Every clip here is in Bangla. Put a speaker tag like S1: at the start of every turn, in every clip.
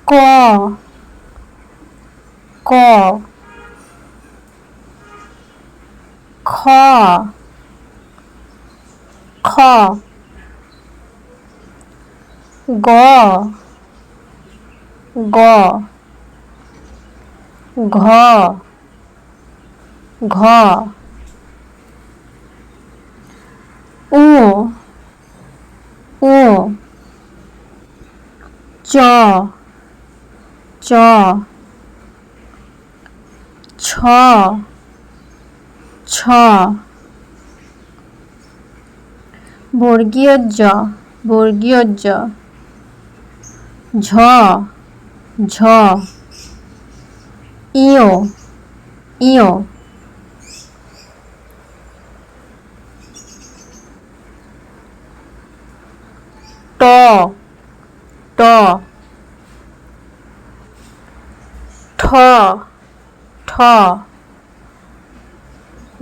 S1: ক ক খ খ গ গ ঘ ঘ উ উ চ চ ছ ছ বর্গীয় জ বর্গীয় জ ঝ ঝ ইয় ইয় ট ট ঠ ঠ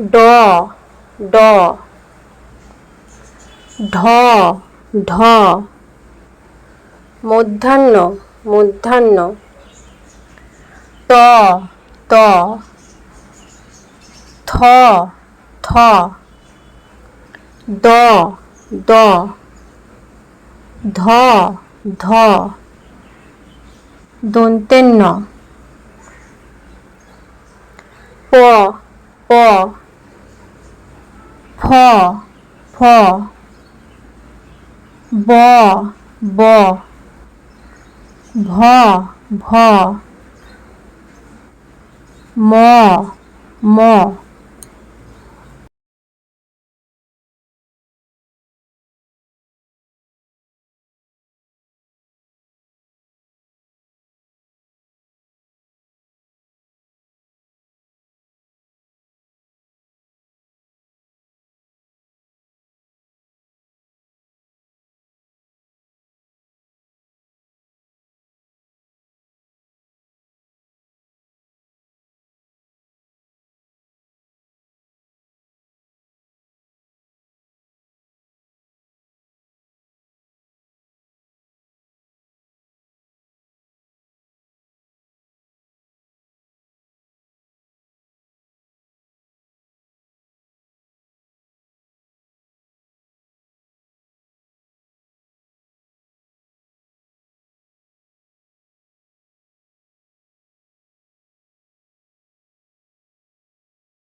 S1: ড ড ঢ ঢ মধ্যাহ্ন মধ্যাহ্ন ত ত থ থ দ দ ধ ধ দন্তের ন প প ফ ফ ব ব ভ ভ ম ম